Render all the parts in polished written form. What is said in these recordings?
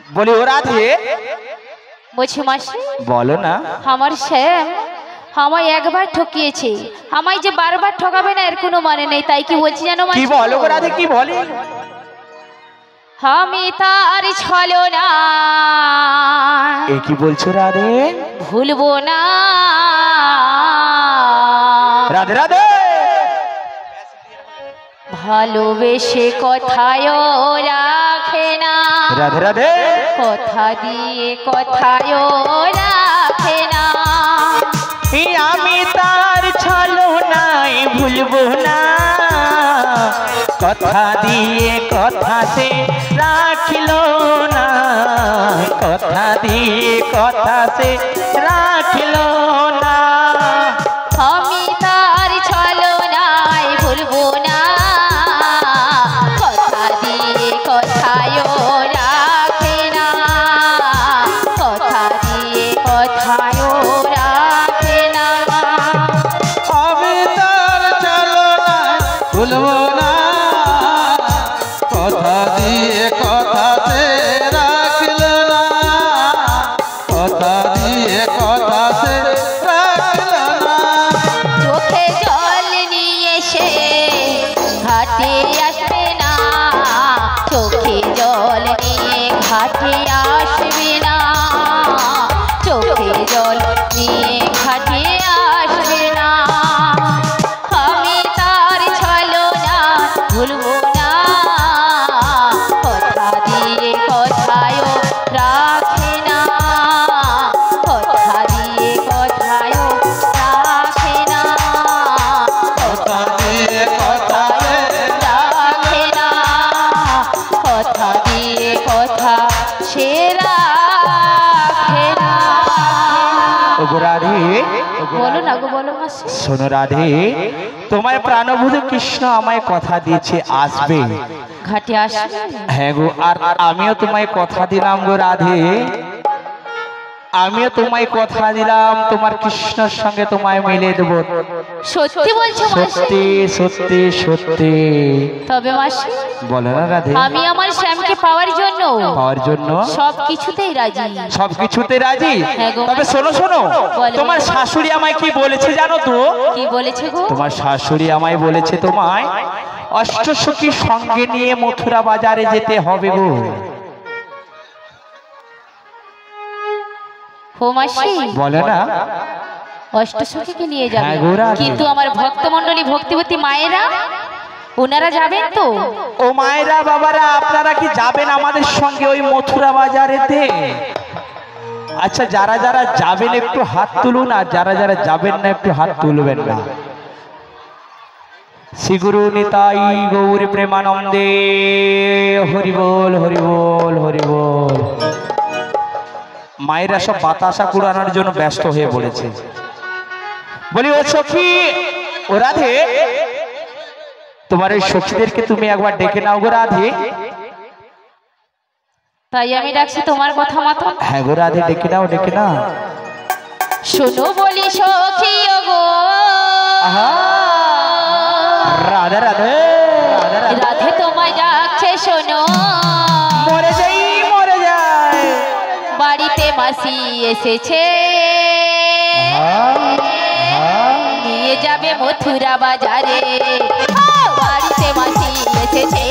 বলি ও রাধে বলছি মাসি বলো না। আমার শ্যাম আমায় একবার ঠকিয়েছে, আমায় যে বারবার ঠকাবে না এর কোনো মানে নেই। তাই কি বলছি জানো কি মাসি? বলো গো রাধে, কি বলে? আমি তার ছলনা এ কি বলছো রাধে? ভুলবো না। রাধে রাধে ভালোবেসে কথায় রাখে না, রাধে রাধে কথা দিয়ে কথায় রাখে না। আমি তার ছলনায় ভুলবো না, কথা দিয়ে কথা সে রাখিল না, কথা দিয়ে কথা সে রাখিল না। আমি তার ছলনায় ভুলবো না, কথা দিয়ে কথায় রাখে না, কথা দিয়ে কথায় রাখে না। আমি তার ছলনায় ভুলবো না, কথা দিয়ে কথা সে রাখিল না, কথা দিয়ে কথা সে রাখিল না। চোখে জল নিয়ে সে ঘাটে আসবে না, চোখে জল নিয়ে ঘাটে আসবে না, চোখে জল নিয়ে ঘাটে আসবে না। আমি তার ছলনা ভুলবো না, কথা দিয়ে কথায় রাখে না, কথা দিয়ে কথায় রাখে না, কথা দিয়ে কথা সে রাখে না, কথা দিয়ে কথা সে রাখে না। ওগো রাধে, বলো না গো, বলো মাসি। শোনো রাধে, তোমার প্রাণবধূ কৃষ্ণ আমায় কথা দিয়েছে আসবে। ঘাটে আসবে? হ্যাঁ গো, আর আমিও তোমায় কথা দিলাম গো রাধে, আমিও তোমায় কথা দিলাম তোমার কৃষ্ণর সঙ্গে তোমায় মিলে দেবো। সত্যি বলছো মাসি? সত্যি সত্যি সত্যি। তবে মাসি বলো না রাধে, আমি আমার শ্যামকে পাওয়ার জন্য পাওয়ার জন্য সব কিছুতেই রাজি। সবকিছুতে রাজি? হ্যাঁ গো। তবে শোনো শোনো, বলো। তোমার শাশুড়ি আমায় কি বলেছে জানো তো? কি বলেছে গো? তোমার শাশুড়ি আমায় বলেছে তোমায় অষ্টসখী সঙ্গে নিয়ে মথুরা বাজারে যেতে হবে গো। ও মাসি বলে না? অষ্টসখীকে নিয়ে যাবে, হ্যাঁ গো রাধে। কিন্তু আমার ভক্তমণ্ডলী ভক্তিবতী মায়েরা ওনারা যাবেন তো? ও মায়েরা বাবারা, আপনারা কি যাবেন আমাদের সঙ্গে ওই মথুরা বাজারেতে? আচ্ছা, যারা যারা যাবেন একটু হাত তুলুন, আর যারা যারা যাবেন না একটু হাত তুলবেন না। শ্রী গুরু নিতাই গৌর প্রেমানন্দে, হরি বল হরি বল হরি বল। মায়েরা সব বাতাসা কুড়ানোর জন্য ব্যস্ত হয়ে পড়েছে। বলি ও সখী, ও রাধে, তোমার ওই সখীদেরকে তুমি একবার ডেকে নাও গো রাধে। তাই আমি ডাকছি তোমার কথা মতো। হ্যাঁ গো রাধে, ডেকে নাও ডেকে নাও। শোনো বলি সখী ও গো, আহা, রাধে রাধে রাধে রাধে। রাধে তোমায় ডাকছে শোনো, মরে যাই মরে যায়। বাড়িতে মাসি এসেছে, নিয়ে যাবে মথুরা বাজারে। বাড়িতে মাসি এসেছে,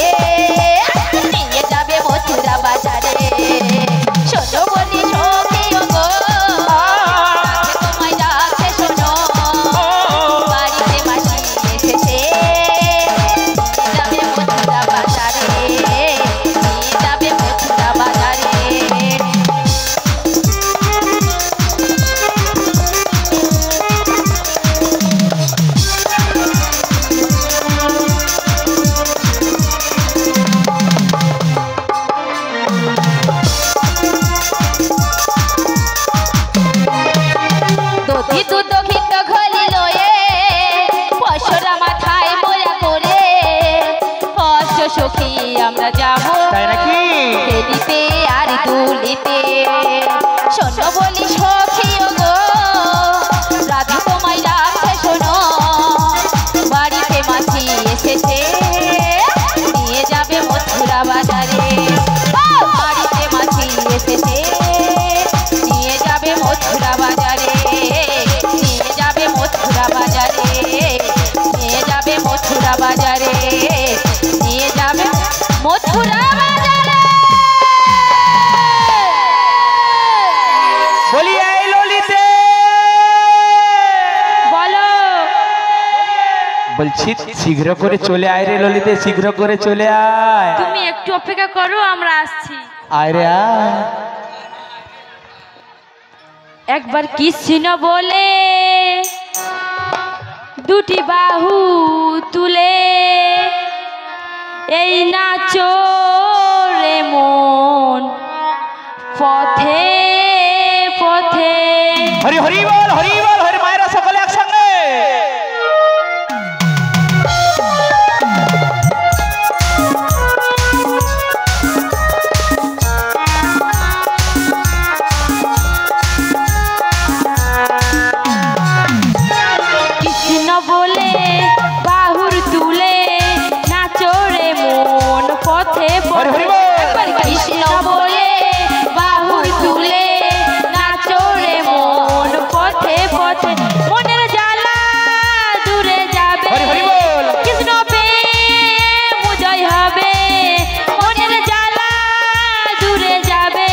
নিয়ে যাবে মথুরা বাজারে। শোনো বলি সখী ও গো, রাধে তোমায় ডাকছে শোনো, বাড়িতে মাসি এসেছে, নিয়ে যাবে মথুরা বাজারে, নিয়ে যাবে মথুরা বাজারে। সখী আমরা যাবো তাই নাকি? খেলিতে আর দুলিতে। শোনো বলি সখী ও গো, রাধা তোমায় ডাকছে শোনো, বাড়িতে মাসি এসেছে, নিয়ে যাবে মথুরা বাজারে। বাড়িতে মাসি মথুরা বাজারে বলি এই ললিতে বলো। বলছি শীঘ্র করে চলে আয় রে ললিতে, শীঘ্র করে চলে আয়। তুমি একটু অপেক্ষা করো, আমরা আসছি। আয় রে আয়। একবার কৃষ্ণ বলে দুটি বাহু তুলে এই নাচো রে মন পথে পথে। হরি হরি বল, হরি বল, হরি মায়েরা সকলে একসঙ্গে। কৃষ্ণ বলে বাহুর তুলে নাচো রে মন পথে পথে। একবার কৃষ্ণ বলে বাহুর তুলে নাচো রে মন পথে পথে। মনের জ্বালা দূরে যাবে, হরি হরি বল। কৃষ্ণ প্রেম জয় হবে। মনের জ্বালা দূরে যাবে,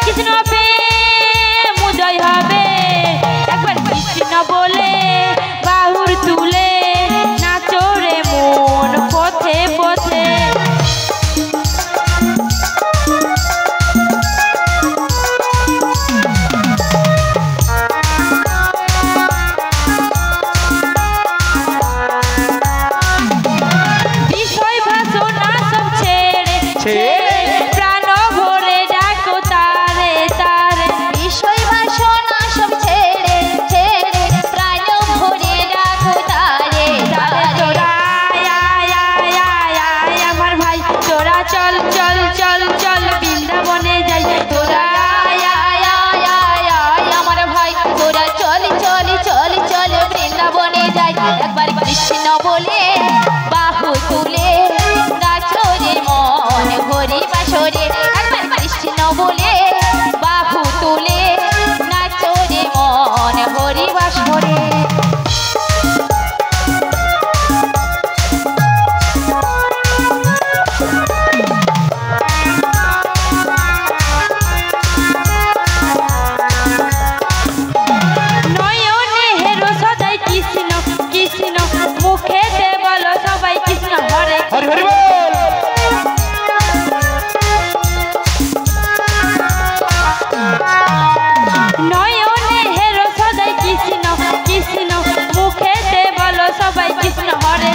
কৃষ্ণ প্রেম জয় হবে। একবার কৃষ্ণ বলে বাহুর তুলে নাচো রে মন পথে পথে। বিষয় বাসনা সব ছেড়ে ছেড়ে প্রাণ ভরে ডাকো তারে তারে। বিষয় বাসনা সব ছেড়ে ছেড়ে প্রাণ ভরে ডাকো তারে তারে। তোরা আয় আয় আয় আয় আমার ভাই, তোরা চল চল চল চল বৃন্দাবনে যাই। তোরা আয় আয় আয় আয় আয় আমার ভাই, তোরা চল চল চল চল বৃন্দাবনে যাই। একবার কৃষ্ণ বলে বাহু তুলে নাচো রে মন হরি বাসরে। একবার কৃষ্ণ বলে বাহু তুলে নাচো রে মন হরি বাসরে। নয়নে হেরো সদাই কৃষ্ণ কৃষ্ণ, মুখেতে বলো সবাই কৃষ্ণ হরে। হরি হরি বল। নয়নে হেরো সদাই কৃষ্ণ কৃষ্ণ, মুখেতে বলো সবাই কৃষ্ণ হরে।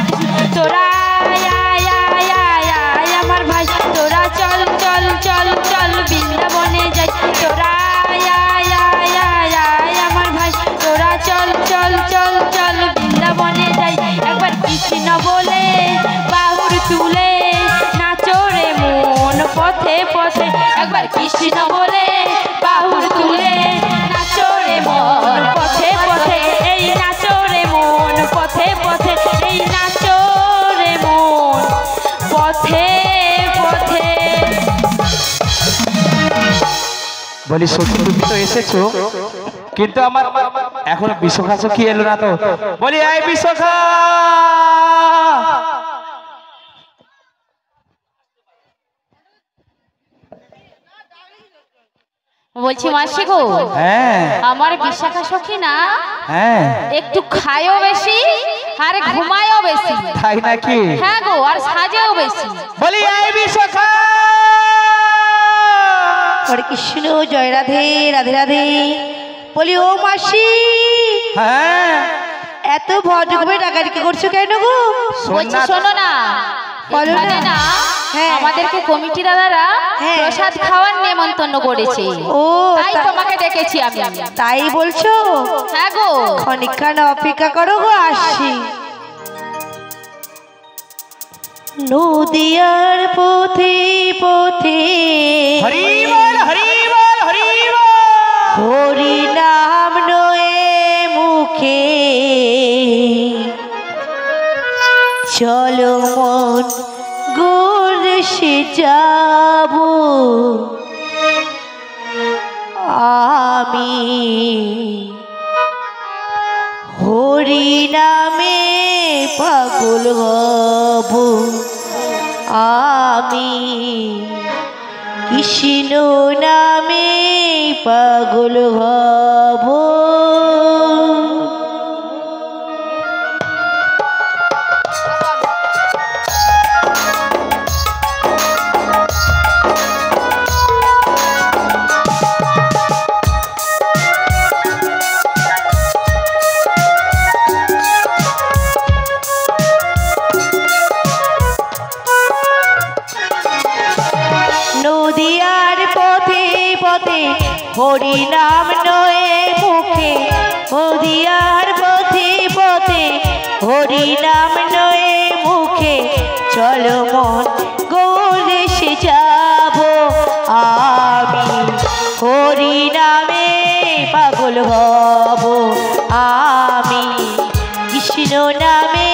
তোরা আয় আয় আয় আয় আয় আমার ভাই, তোরা চল চল চল চল বৃন্দাবনে যাই। তোরা আয় আয় আয় আয় আয় আমার ভাই, তোরা চল চল চল চল বৃন্দাবনে যাই। একবার কৃষ্ণ বলে বাহুর তুলে নাচো রে মন পথে পথে। একবার কৃষ্ণ বলে বাহুর তুলে নাচো রে মন পথে পথে। এই নাচো রে মন পথে পথে, এই নাচো রে মন পথে পথে। বলি সত্যি তুমি তো এসেছো, কিন্তু আমার এখন বিশ্বখা সখী এলো না তো। বলি এই বিশ্বখা। বলছি মাসি গো, হ্যাঁ আমার বিশাখা সখী না হ্যাঁ, একটু খায়ও বেশি আর ঘুমায়ও বেশি। তাই নাকি? হ্যাঁ গো, আর সাজেও বেশি। বলি এই বিশ্বখা। হরে কৃষ্ণ, জয় রাধে রাধে রাধে। বলি ও মাসি, হ্যাঁ এত ভদ্রভাবে ডাকাডাকি করছো কেন গো? বলছি শোনো না, বলো না। এখানে না হ্যাঁ। আমাদেরকে কমিটি দাদারা হ্যাঁ। প্রসাদ খাওয়ার নেমন্তন্ন করেছে। ও তাই তোমাকে ডেকেছি আমি। তাই বলছো? হ্যাঁ গো। খানিকক্ষণ অপেক্ষা করো গো, আসছি। নদিয়ার পথে পথে হরি বল, হরি বল, হরি বল। হরি নাম নয়ে মুখে চলো মন গোরসে যাব আমি হরি নামে পাগল হব আমি কৃষ্ণ নামে পাগল হব। নদিয়ার পথে পথে হরি নাম নয়ে মুখে, নদিয়ার পথে পথে হরি নাম নয়ে মুখে, চলো মন গৌরেশে যাব। আমি হরি নামে পাগল হব, আমি কৃষ্ণ নামে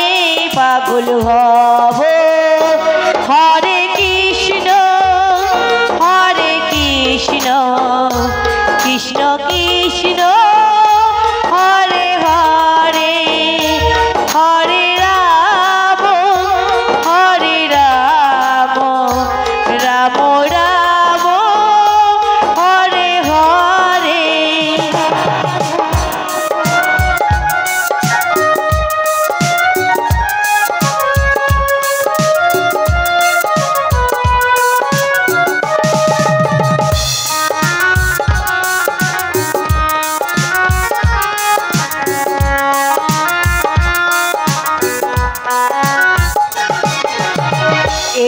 পাগল হব। হরে কৃষ্ণ হরে কৃষ্ণ কৃষ্ণ কৃষ্ণ হরে হরে, হরে রাম রাম রাম হরে হরে।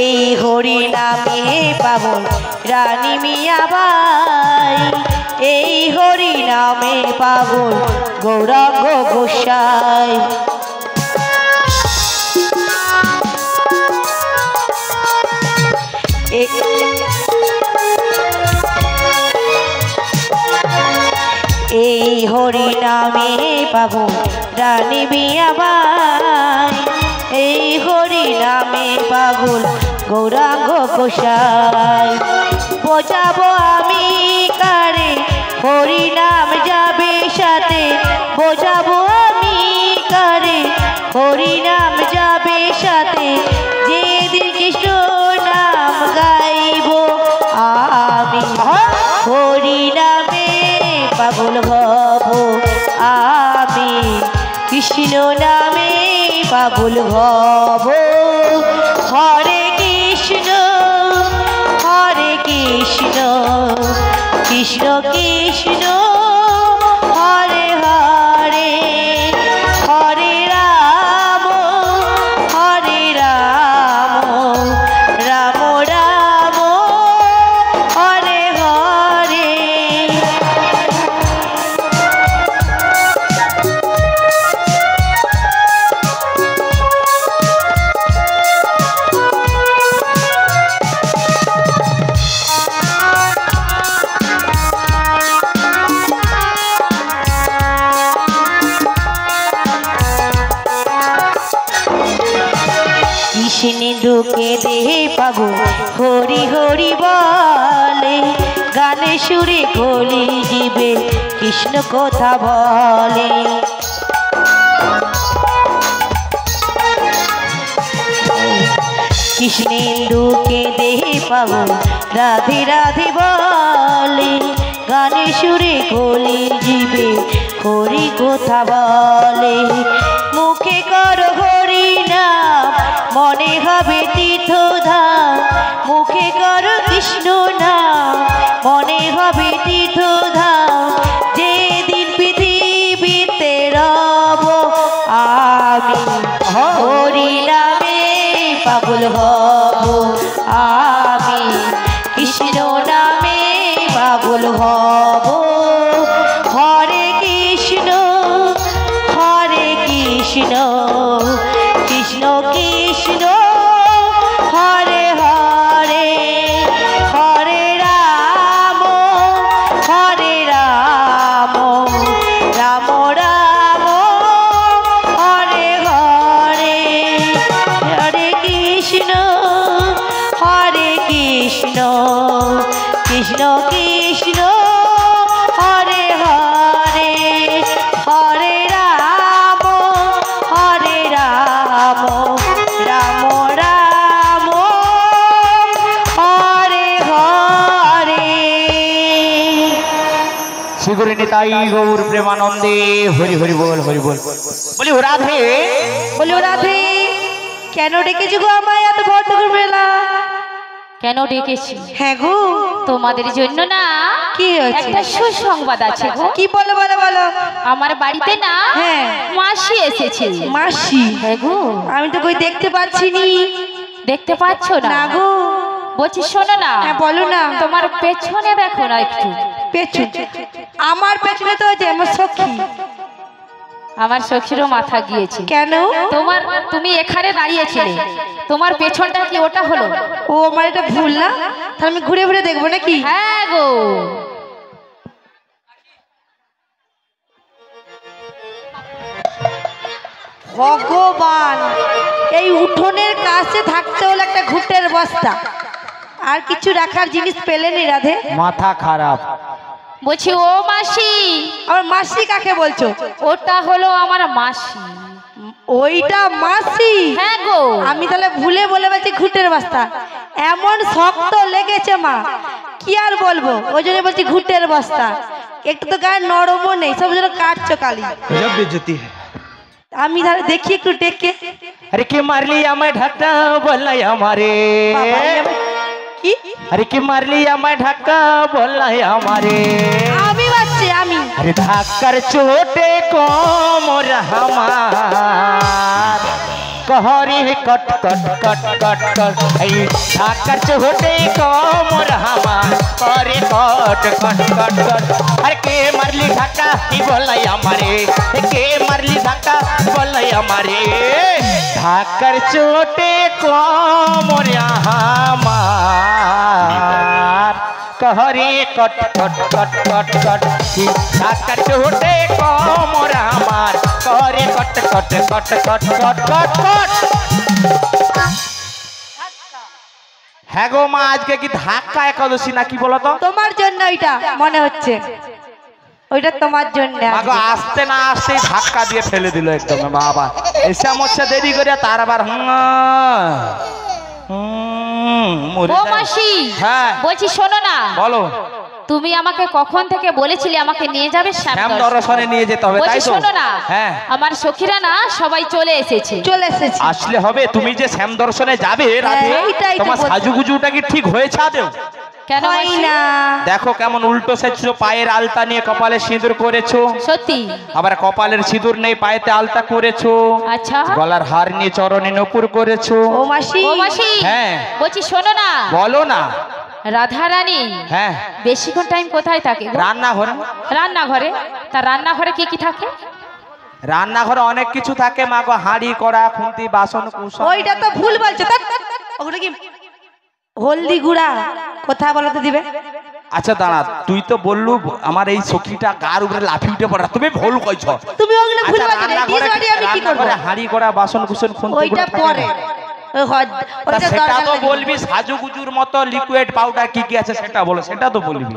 এই হরি নামে পাগল রানী মিয়াবাই, এই হরি নামে পাগল গৌরাঙ্গ গোসাই। এই হরি নামে পাগল রানী মিয়াবাই, এই হরি নামে পাগল গৌরাঙ্গ গোসাই। বোঝাবো আমি কারে হরি নাম যাবে সাথে, বোঝাবো আমি কারে হরি নাম যাবে সাথে, যেদিন কৃষ্ণ নাম গাইব আমি হরি নামে পাগল হব। আমি কৃষ্ণ নামে পাগল হব। হরে কৃষ্ণ কৃষ্ণ কৃষ্ণ হরে হরে, হরে রাম রাম রাম হরে হরে। সিন্ধুকে দেহে পাগল হরি হরি বলে, গানে সুরে কলি জীবে কৃষ্ণ কথা বলে। কৃষ্ণেন্দুকে দেহে পাগল রাধে রাধে বলে, গানে সুরে কলি জীবে হরি কথা বলে। মুখে কর হরি নাম মনে হবে তীর্থধাম, মুখে কর কৃষ্ণ নাম মনে হবে তীর্থধাম, যেদিন পৃথিবীতে রব আমি হরি নামে পাগল হব। আমি কৃষ্ণ নামে পাগল হব। হরে কৃষ্ণ কৃষ্ণ কৃষ্ণ হরে হরে, হরে রাম রাম রাম হরে হরে। হরে কৃষ্ণ কৃষ্ণ কৃষ্ণ হরে হরে, হরে রাম রাম রাম শ্রী গুরু নিতাই গৌর প্রেমানন্দে হরি হরি বল হরি বল। বলি ও রাধে, বলি ও রাধে, কেন ডেকেছো গো আমায় এত ভর দুপুর বেলা? কেন ডেকেছি? হ্যাঁ গো, তোমাদের জন্য না। কি হয়েছে? একটা সুসংবাদ আছে গো। কি বলো বলো বলো। আমার বাড়িতে না হ্যাঁ। মাসি এসেছে। মাসি? হ্যাঁ গো। আমি তো কই দেখতে পাচ্ছি নি। দেখতে পাচ্ছ না? না গো। বলছি শোনো না। হ্যাঁ বলো না। তোমার পেছনে দেখো না একটু। পেছন? আমার পেছনে তো আছে আমার সখী। আমার সখীরও মাথা গিয়েছে। কেন? তুমি এখানে দাঁড়িয়েছিলে, তোমার পেছনটা কি ওটা হলো? ও আমার এটা ভুল না, তাহলে আমি ঘুরে ঘুরে দেখবো নাকি? হ্যাঁ গো। ভগবান, এই উঠোনের কাছে থাকতে হলো একটা ঘুটের বস্তা, আর কিছু রাখার জিনিস পেলেনি রাধে? মাথা খারাপ। বলছি ও মাসি। আমার মাসি কাকে বলছো? ওটা হলো আমার মাসি। ওইটা মাসি? হ্যাঁ গো। আমি তাহলে ভুলে বলে বলছি ঘুটের বস্তা। এমন শক্ত লেগেছে মা, কি আর বলবো, ওই জন্য বলছি ঘুটের বস্তা। একটু তো গায়ে নরমও নেই, সব যেন কাটছো কালি। আমি তাহলে দেখি একটু ডেকে। अरे के मार लिया मैं ढक्का बोला हमारे। বাবা, এই আবার কি? अरे के मार लिया मैं ढक्का बोला हमारे। আমি বাচ্চি আমি। अरे धाकर चोटे कोमर हमार कहरी कट कट कट कट कट। धाकर चोटे कोमर हमार कहरी कट कट कट कट। अरे के मारली ढक्का ही बोला हमारे, के मारली ढक्का बोला हमारे। धाकर चोटे कोमर हमार कहरी कट कट कट कट कट। धाकर चोटे कोमर हमार कहरी कट कट कट कट कट कट कट। হ্যাঁ গো মা, আজকে কি ধাক্কা একাদশী নাকি বলো তো? তোমার জন্য ওইটা মনে হচ্ছে, ওইটা তোমার জন্য। মাগো আসতে না আসতেই ধাক্কা দিয়ে ফেলে দিল একদম বাবা। এসে মরছে দেরি করে, তার আবার ও মাসি। হ্যাঁ বলছি শোনো না। বলো। তুমি আমাকে কখন থেকে বলেছিলে আমাকে নিয়ে যাবে শ্যাম শ্যাম দর্শনে নিয়ে যেতে হবে, তাই বলছি তো? শোনো না। হ্যাঁ আমার সখীরা না সবাই চলে এসেছে। চলে এসেছি। আসলে হবে। তুমি যে শ্যাম দর্শনে যাবে রাতে, এইটাই তো তোমার বলছি। সাজুগুজুটা কি ঠিক হয়েছে আদেও? কেন হয় মাসি? না। দেখো কেমন উল্টো সেজছো, পায়ের আলতা নিয়ে কপালে সিঁদুর করেছো, সত্যি? আবার কপালের সিঁদুর নেই পায়েতে আলতা করেছো, আচ্ছা। গলার হার নিয়ে চরণে নপুর করেছো। ও মাসি। ও মাসি। হ্যাঁ বলছি শোনো না। বলো না। রাধা রানী হ্যাঁ বেশিক্ষণ টাইম কোথায় থাকে গো? রান্নাঘরে। রান্নাঘরে? তা রান্নাঘরে কি কি থাকে? রান্নাঘরে অনেক কিছু থাকে মা গো, হাঁড়ি কড়া খুন্তি বাসন কুসন। ওইটা তো ভুল বলছো। ওগুলো কি হলদি গুঁড়া কোথায় বলতে দিবে? আচ্ছা দাঁড়া, তুই তো বললু আমার এই সখীটা গার উপরে লাফি উঠে পড়া, তুমি ভুল কইছ। তুমি ওগুলো ভুল আচ্ছা, বলছো। ডিসবাড়ি আমি কি করব? রান্নাঘরে হাঁড়ি কড়া বাসন কুসন খুন্তি ওইটা পরে। ওইটা সেটা দরকার তো নেই। বলবি। সাজুগুজুর মতো লিকুইড পাউডার কি কি আছে সেটা বলো, সেটা তো বলবি।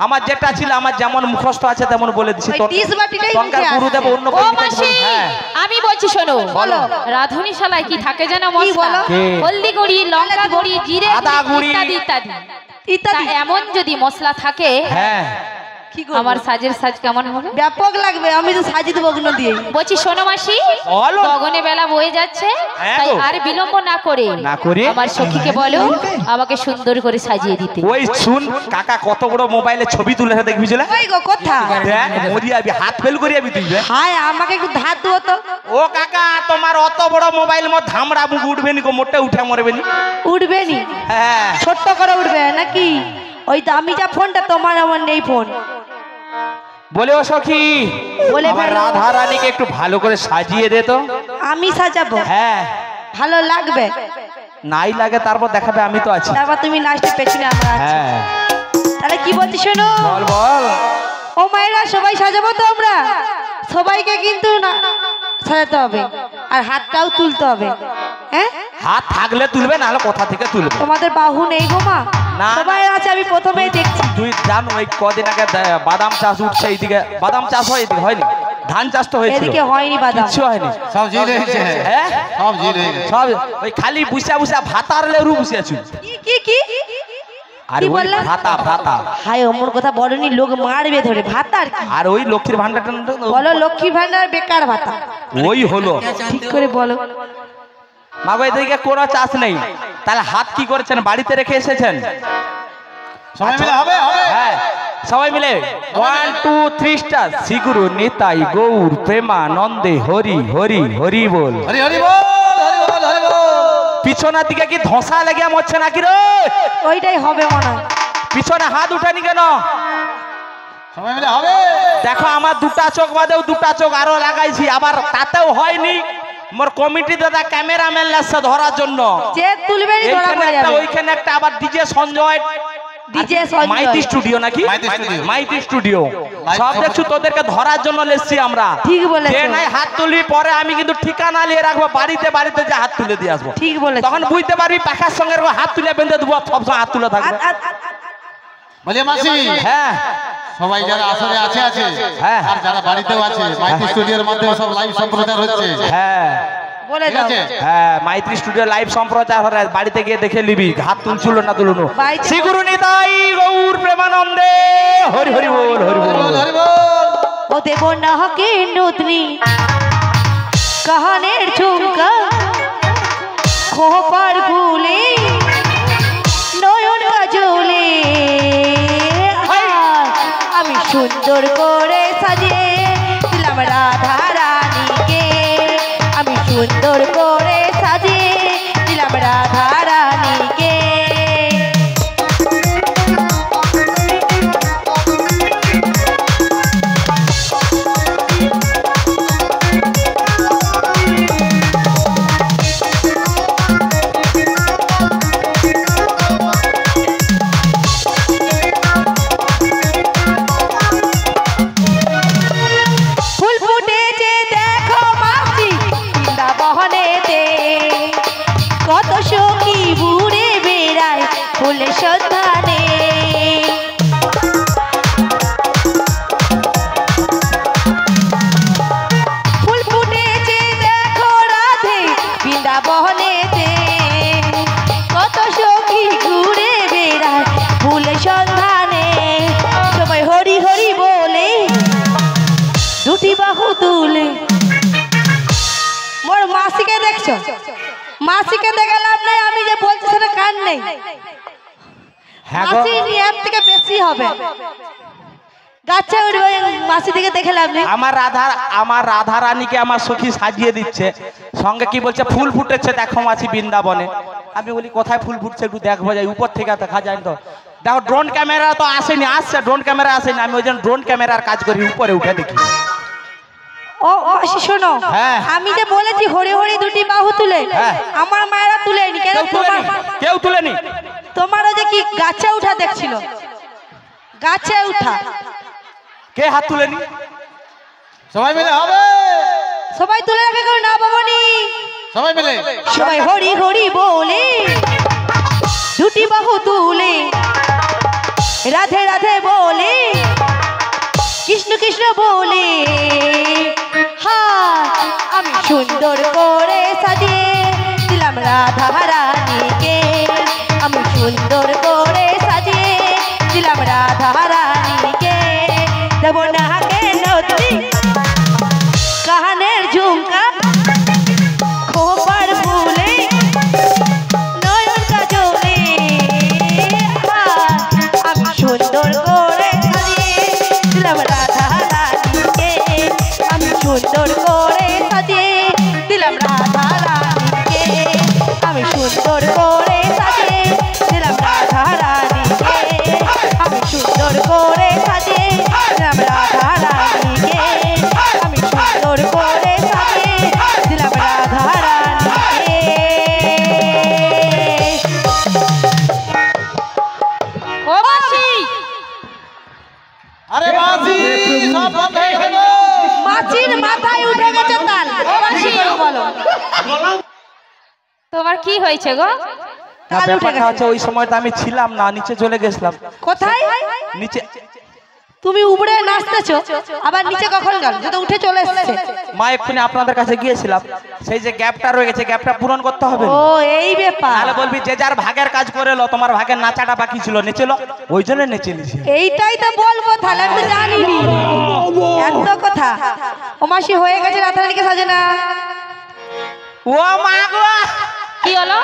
আমার যেটা ছিল, আমার যেমন মুখস্থ আছে তেমন বলে দিছি। ওই তোর ডিসবাটিটাই তনকার মুখে গুরুদেব আছে। অন্য ও কোনো কিছু মাসি, বলবে। হ্যাঁ আমি বলছি শোনো। বলো। রাধুনি শালায় কি থাকে জানো? কি মশলা, বলো? কে? হলদি গুঁড়ি, লঙ্কা গুঁড়ি, জিরে আদা গুঁড়ি, গুঁড়ি। ইত্যাদি ইত্যাদি। ইত্যাদি। তা এমন যদি মশলা থাকে, হ্যাঁ কি করব? আমার সাজের সাজ কেমন হবে? ব্যাপক লাগবে। আমি তো সাজিয়ে দেবো ওগুলো দিয়ে। বলছি শোনো মাসি, বলো। গগনে বেলা বয়ে যাচ্ছে, হ্যাঁ তাই গো। আর বিলম্ব না করে আমার সখীকে বলো আমাকে সুন্দর করে সাজিয়ে দিতে। ওই শুন কাকা কত বড় মোবাইলে ছবি তুলেছে দেখবি চলে। ওই গো কথা। মরিয়াবি, হাত ফেল করে যাবি তুই। হায় আমাকে একটু ধার দেবো তো। ও কাকা, তোমার অত বড় মোবাইল মত ধামড়া মুখ উঠবে নি গো, মোটে উঠে মরবে নি। উঠবে নি? হ্যাঁ ছোট্ট করে উঠবে নাকি? ওই দামি যা ফোনটা তোমার, আমার নেই ফোন। বলে ও সখী, বলে আমার ফেলো। রাধা রানীকে একটু ভালো করে সাজিয়ে দে তো। আমি সাজাবো? হ্যাঁ ভালো লাগবে? নাই লাগে তারপর দেখাবে, আমি তো আছি। তারপর তুমি লাস্টে পেছনে আমরা আছি। হ্যাঁ তাহলে কি বলছি শোনো। বল বল। ও মায়েরা সবাই সাজাবো তো আমরা? সবাইকে কিন্তু না সাজাতে হবে, আর হাতটাও তুলতে হবে। হ্যাঁ হাত থাকলে তুলবে, নাহলে কোথা থেকে তুলবে? তোমাদের বাহু নেই গো মা? না। সবাই আছে, আমি প্রথমেই দেখছি। তুই জানো এই কদিন আগে বাদাম চাষ উঠছে এইদিকে, বাদাম চাষ হয় এদিকে হয়নি, ধান চাষ তো হয়েছিল। এদিকে হয়নি বাদাম। কিচ্ছু হয়নি, সব জিন হয়েছে। হ্যাঁ সব জিন হয়ে গেছে। সব ওই খালি বুসা বুসা ভাতার লেরু বসে আছি। কি কি কি? আর কি ওই বললা? ভাতা ভাতা হায় অমর কথা বলনি, লোক মারবে ধরে। ভাতা আর কি? আর ওই লক্ষ্মীর ভান্ডারটা বলো লক্ষ্মী ভান্ডার বেকার ভাতা। ওই হলো। ঠিক করে বলো। মাগো এদিকে কোনো চাষ নেই, তাহলে হাত কি করেছেন? বাড়িতে রেখে এসেছেন? সবাই মিলে হবে হবে। হ্যাঁ সবাই মিলে 1 2 3 স্টার। শ্রীগুরু নিতাই গৌর প্রেমানন্দে হরি হরি হরি বল। হরি হরি বল, হরি বল, হরি বল। পিছনের দিকে কি ধসা লেগে মরছে নাকি রে? ওইটাই হবে মনে হয়। পিছনে হাত উঠানি কেন? সবাই মিলে হবে। দেখো আমার দুটা চোখ বাদেও দুটা চোখ আরো লাগাইছি, আবার তাতেও হয়নি। মোর কমিটি দাদা ক্যামেরাম্যান লাগছে ধরার জন্য। যে তুলবেনি ধরা এইখানে পড়ে একটা যাবে। ওইখানে একটা, আবার DJ Sanjay, DJ Sanjay. Maiti studio নাকি? Maiti studio. Maiti studio live সব সব- দেখছো, তোদেরকে ধরার জন্য লেসছি আমরা। ঠিক বলেছো। যে নাই হাত তুলবি পরে আমি কিন্তু ঠিকানা নিয়ে রাখবো, বাড়িতে বাড়িতে যে হাত তুলে দিয়ে আসবো। ঠিক বলেছো। তখন বুঝতে পারবি পাখার সঙ্গে এরকম হাত তুলে বেঁধে দেবো, সব সময় হাত তুলে থাকবে। বলি মাসি, হ্যাঁ সবাই যারা আসলে আছে আছে হ্যাঁ। আর যারা বাড়িতেও আছে, মাইতি স্টুডিওর মাধ্যমে সব লাইভ সম্প্রচার হচ্ছে। হ্যাঁ বলে ঠিক দাও। আছে? হ্যাঁ মাইত্রী স্টুডিও লাইভ সম্প্রচার হবে, বাড়িতে গিয়ে দেখে নিবি হাত তুলছিল না তুলুনো। বাড়িতে- শ্রীগুরু নিতাই গৌর প্রেমানন্দে হরি হরি বল হরি হরি বল, বল। হরি বল। ও দেব না হকে নদনী কাহানের ঝুমকা খোপার ফুলে নয়ন কাজলে আমি সুন্দর করে সাজিয়ে দিলাম রাধা রানীকে। আমি সুন্দর করে সাজিয়ে দিলাম রাধা রানীকে। ফুল ফুটেছে দেখো মাসি বৃন্দাবনেতে, কত সখী ঘুরে বেড়ায় ফুলের সন্ধানে। ফুল ফুটেছে দেখো রাধে বৃন্দাবনেতে, কত সখী ঘুরে বেড়ায় ফুলের সন্ধানে। সবাই হরি হরি বলে দুটি বাহু তুলে। মোর মাসিকে দেখছো? মাসিকে দেখে লাভ নাই, আমি যে বলছি সেটা কান নেই। হ্যাঁ গো। মাসি নিয়ম থেকে বেশি হবে। গাছে উঠবে, মাসি থেকে দেখে লাভ নেই। আমার রাধা রানীকে আমার সখী সাজিয়ে দিচ্ছে, সঙ্গে কি বলছে ফুল ফুটেছে দেখো মাছি বৃন্দাবনে। আমি বলি কোথায় ফুল ফুটছে একটু দেখবো, যাই উপর থেকে দেখা যায় তো। দেখো ড্রোন ক্যামেরা তো আসেনি, আসছে ড্রোন ক্যামেরা আসেনি, আমি ওই জন্য ড্রোন ক্যামেরার কাজ করি, উপরে উঠে দেখি। ও মাসি শোনো, হ্যাঁ। আমি যে বলেছি হরি হরি দুটি বাহু তুলে, হ্যাঁ। আমার মায়েরা তুলেনি কেন? কেউ তুলেনি, কেউ তুলেনি। তোমারও যে কি গাছে উঠা দেখছিল, গাছে উঠা। কে হাত তুলেনি? সবাই মিলে হবে। সবাই তুলে রাখে কেউ না বাবনি। সবাই মিলে সবাই হরি হরি বলে দুটি বাহু তুলে, রাধে রাধে বলে কৃষ্ণ কৃষ্ণ বলে। হ্যাঁ আমি সুন্দর করে সাজিয়ে দিলাম রাধা রানীকে। আমি সুন্দর করে সাজিয়ে দিলাম রাধা রানীকে। দেব না কে নদী কানের ঝুমকা খোপার ফুলে নয়ন কাজলে। আমি সুন্দর করে সাজিয়ে দিলাম রাধা রানীকে। আমি সুন্দর করে সাজিয়ে দিলাম রাধা রানীকে। আমি সুন্দর করে সাজিয়ে দিলাম রাধা রানীকে। আমি সুন্দর করে সাজিয়ে দিলাম রাধা রানীকে। আমি সুন্দর করে সাজিয়ে দিলাম রাধা রানীকে। ও মাসি, আরে মাসি সব বন্ধ হয়ে গেল। মাছির মাথায় উঠে গেছে তাল। ও মাসি বলো, তোমার কি হয়েছে গো? না, তাল উঠে ব্যাপারটা গেছে। হচ্ছে ওই সময়টা আমি ছিলাম না, নিচে চলে গেছিলাম। কোথায়? নিচে তুমি উপরে নাচতেছো আবার নিচে কখন গেল? তো উঠে চলে এসেছে। মা এক্ষুনি আপনাদের কাছে গিয়েছিলাম, সেই যে গ্যাপটা রয়ে গেছে গ্যাপটা পূরণ করতে হবে। ও এই ব্যাপার। তাহলে বলবি যে যার ভাগের কাজ করে এলো, তোমার ভাগের নাচাটা বাকি ছিল, নেচেলো, ওই জন্য নেচে নিছি। এইটাই তো বলবো, তাহলে আমি তো জানিনি এত কথা। ও মাসি হয়ে গেছে, রাধারানীকে সাজে না। ও মা গো, কি হলো?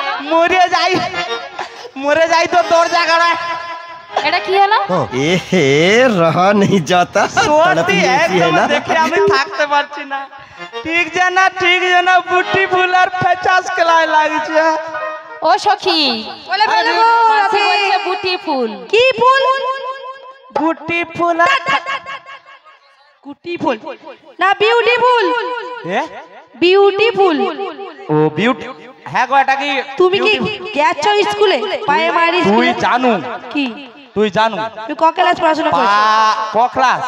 মরে যাই তো দরজা গাড়া। এটা কি হলো? এ रहा नहीं जाता সত্যি ऐसी है একদম ना দেখে আমি থাকতে পারছি না। ঠিক জানা বুটি ফুল আর ফেচাস কেলাই লাগছে। ও সখী, বলে বলে গো মাসি রাধে। বলছে বুটি ফুল। কি ফুল? বুটি ফুল গুটি ফুল না, বিউটিফুল। এ বিউটিফুল। ও বিউটি, হ্যাঁ গো এটা কি তুমি কি গেছো স্কুলে? পায়ে মারি তুই জানু, কি? তুই জানু তুমি ক ক্লাস পড়াশোনা করছো? ক ক্লাস?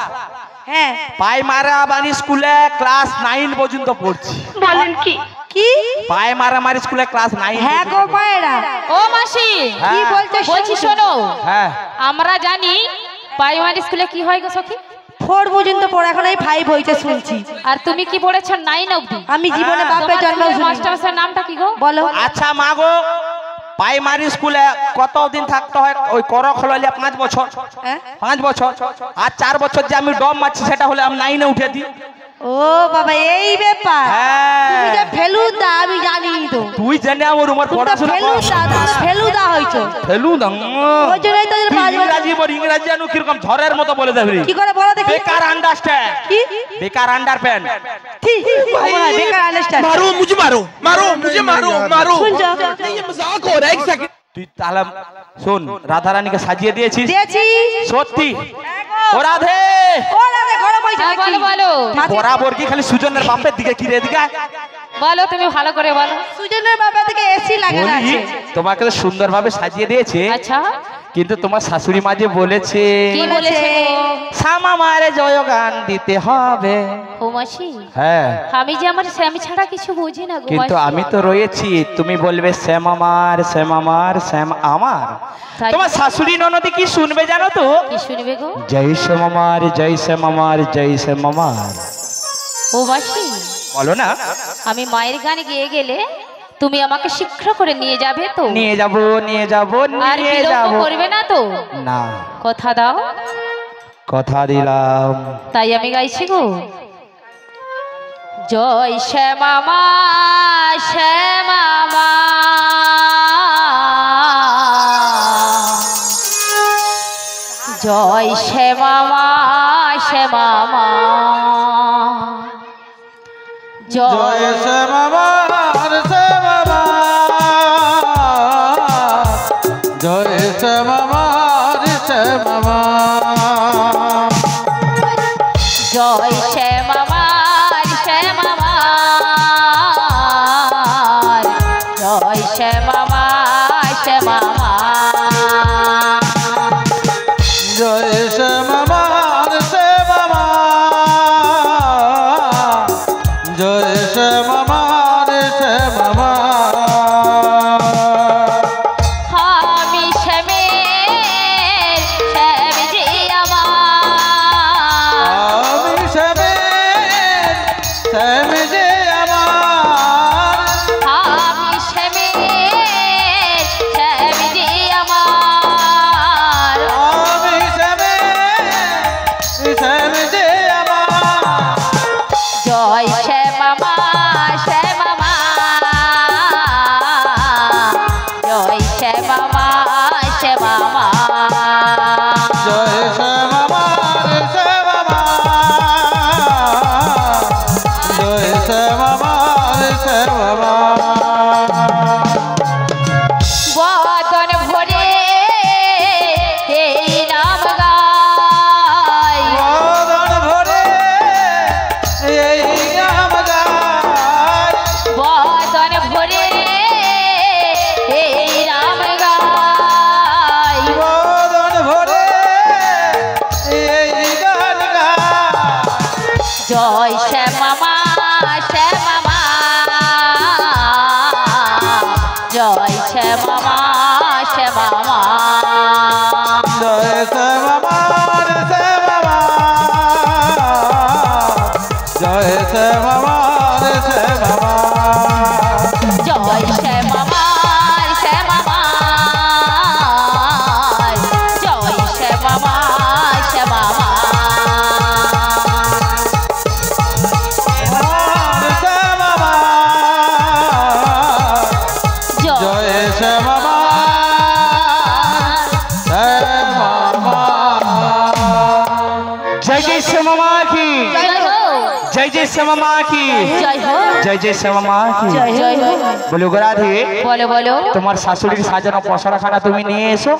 হ্যাঁ। পাইমারা বাড়ি স্কুলে ক্লাস 9 পর্যন্ত পড়ছি। বলেন কি? কি? পাইমারা স্কুলে ক্লাস 9। হ্যাঁ গো মায়েরা। ও মাসি, কি বলছো? বলছি শোনো, হ্যাঁ আমরা জানি প্রাইমারি স্কুলে কি হয় গো সখী? 4 পর্যন্ত পড়া, এখন এই 5 হইছে শুনছি। আর তুমি কি পড়েছো 9 অবধি? আমি জীবনে বাপের জন্ম শুনি। মাস্টারের নামটা কি গো? বলো। আচ্ছা মা গো, প্রাইমারি স্কুলে কতদিন থাকতে হয়? ওই করক হলে 5 বছর। হ্যাঁ? 5 বছর আর 4 বছর যে আমি ডম মারছি সেটা হলে আমি 9-এ উঠে দিই। ও বাবা এই ব্যাপার। হ্যাঁ। তুমি যে ফেলুদা আমি জানি তো। তুই জেনে আমার উমর তুমি তো পড়াশোনা কর। ফেলুদা হইছো। ফেলু না ওই জন্যই তো 5 বছর। ইংরাজি জানো কিরকম ঝড়ের মতো বলে দেবি। কি করে বলো দেখি? বেকার আন্ডারস্ট্যান্ড। কি? বেকার আন্ডারপ্যান্ট। ঠিক আমার বেকার আন্ডারস্ট্যান্ড। मुझे मारो শুনছো? ये मजाक हो रहा है एक सेकंड তুই তাহলে শোন, রাধারানীকে সাজিয়ে দিয়েছিস দিয়েছি। সত্যি? ও রাধে, ও রাধে ঘরে বসে হ্যাঁ, বলো বলো বরাবর কি খালি সুজনের বাপের দিকে কি রে দিকে বলো, তুমি ভালো করে বলো। সুজনের বাবা থেকে এসি লাগানো বলি? আছে। তোমাকে তো সুন্দরভাবে সাজিয়ে দিয়েছে, আচ্ছা, কিন্তু তোমার শাশুড়ি মা যে বলেছে কি বলেছে গো? শ্যামা মারে জয়গান দিতে হবে। ও মাসি, হ্যাঁ, আমি যে আমার স্বামী ছাড়া কিছু বুঝি না গো কিন্তু মাসি। আমি তো রয়েছি, তুমি বলবে শ্যাম আমার, শ্যাম আমার, শ্যাম আমার। তাই? তোমার শাশুড়ি ননদি কি শুনবে জানো তো? কি শুনবে গো? জয় শ্যাম আমার, জয় শ্যাম আমার, জয় শ্যাম আমার। ও মাসি, বলো না। আমি মায়ের গান গেয়ে গেলে তুমি আমাকে শীঘ্র করে নিয়ে যাবে তো? নিয়ে যাব, নিয়ে যাব, আর নিয়ে বিলম্ব যাব। করবে না তো? না, কথা দাও। কথা দিলাম। তাই আমি গাইছি গো, জয় শ্যামা মা, শ্যামা মা, জয় শ্যামা মা, শ্যামা মা, জয় শ্যামা জয় শ্যামা জয় শ্যামা মা, শ্যামা মা, জয় শ্যামা মা, শ্যামা মা, জয় শ্যামা জয় শ্যামা শ্যামা আমি শ্যামের শ্যাম যে जय श्यामा माँ की জয় হো जय जय श्यामा माँ की জয় হো বলো গো রাধে বলো বলো তোমার শাশুড়ির সাজানো পসরাখানা তুমি নিয়ে এসো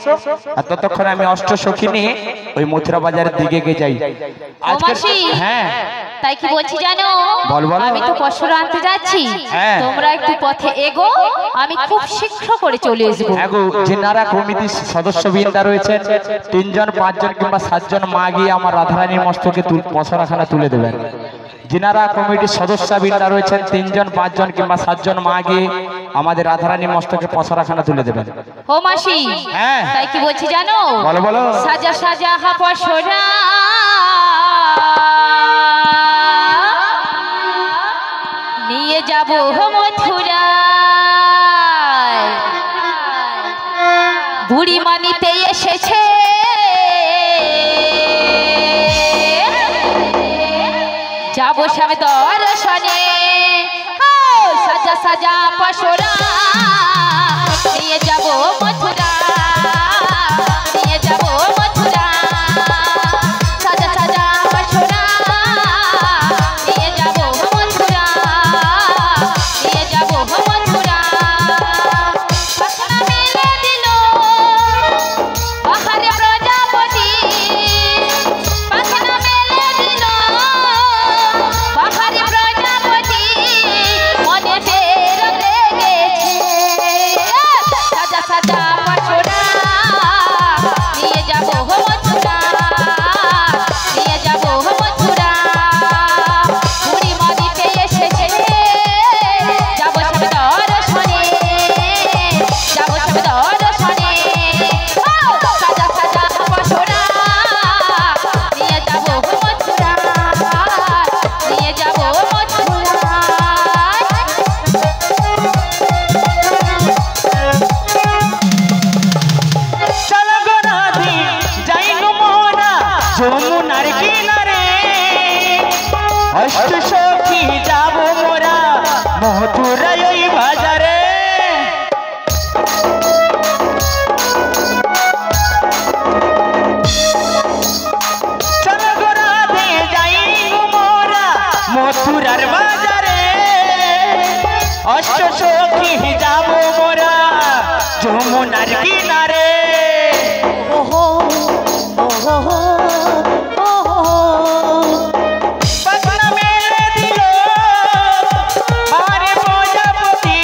আর ততক্ষণ আমি অষ্ট সখী নিয়ে ওই মথুরা বাজারের দিকে গিয়ে যাই আজকে মাসি। হ্যাঁ তাই কি বলছি জানো বল, বল। আমি তো পশুর আনতে যাচ্ছি হ্যাঁ। তোমরা একটু পথে এগো আমি খুব শীঘ্র করে চলে আসবো এগো যেনারা কমিটির সদস্যবৃন্দা রয়েছেন 3 জন 5 জন কিংবা 7 জন মা গিয়ে আমার রাধারানীর মস্তকে পসরাখানা তুলে দেবেন যিনারা কমিটির সদস্যবৃন্দা রয়েছেন 3 জন 5 জন কিংবা 7 জন মা গিয়ে আমাদের রাধারানীর মস্তকে পসরাখানা তুলে দেবেন ও মাসি হ্যাঁ। তাই কি বলছি জানো বলো বলো সাজা সাজা হা পশুরা নিয়ে যাব মথুরা বুড়ি মানিতে এসেছে যাব স্বামী দর্শনে সাজা সাজা পশুরা নিয়ে যাব মথুরা নিয়ে যাব মথুরা সাজা সাজা পশুরা নিয়ে যাব মথুরা নিয়ে যাব মথুরা পাখনা মেলে দিল বাহারে প্রজাপতি পাখনা মেলে দিল বাহারে প্রজাপতি মনে ফের লেগেছে সাজা সাজা পশুরা নিয়ে যাব মথুরা নিয়ে যাব মথুরা বুড়ি মানিতে এসেছে যাব সবে দর্শনে যাব সবে দর্শনে সাজা সাজা পশুরা নিয়ে যাব মথুরা নিয়ে যাব মথুরা চলো গো রাধে যাই গো মোরা যমুনার কিনারে অষ্ট সখী যাব মোরা মথুরা ওই বাজারে চলো গো রাধে যাই গো মোরা মথুরার বাজারে অষ্ট সখী যাব মোরা যমুনার কিনারে পাখনা মেলে দিল বাহারে প্রজাপতি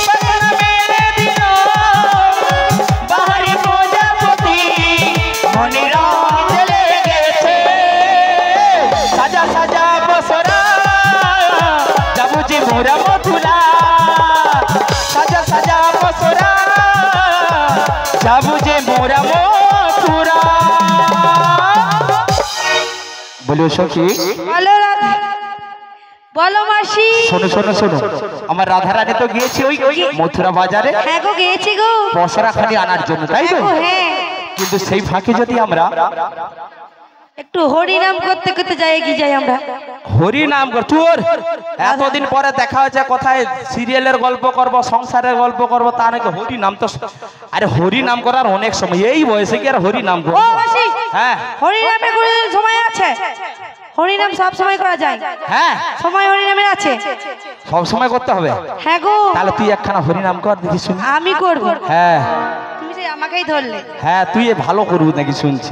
পাখনা মেলে দিল বাহারে প্রজাপতি মনে রঙ লেগেছে সাজা সাজা বসরা যাবো যে মোরা মথুরা সাজা সাজা বসরা যাবো যে মোরা মথুরা বলো সখী বলো রাধা বলো মাসি শোনো শোনো শোনো আমার রাধারানী তো গিয়েছি ওই মথুরা বাজারে হ্যাঁ গো গিয়েছি গো পসরাখানি আনার জন্য তাই তো হ্যাঁ গো, হ্যাঁ কিন্তু সেই ফাঁকে যদি আমরা একটু হরি নাম করতে করতে যাই কি যাই আমরা হরি নাম কর তোর এতদিন পরে দেখা হয়েছে কোথায় সিরিয়ালের গল্প করব সংসারের গল্প করব তা নাকি হরি নাম তো আরে হরি নাম করার অনেক সময় এই বয়সে কি আর হরি নাম ও করব মাসি হ্যাঁ হরি নামে করে সময় আছে হরি নাম সব সময় করা যায় হ্যাঁ সময় হরি নামের আছে সব সময় করতে হবে হ্যাঁ গো তাহলে তুই একখানা হরি নাম কর দেখি শুনি আমি করব হ্যাঁ তুমি সেই আমাকেই ধরলে হ্যাঁ তুই এ ভালো করবি নাকি শুনছি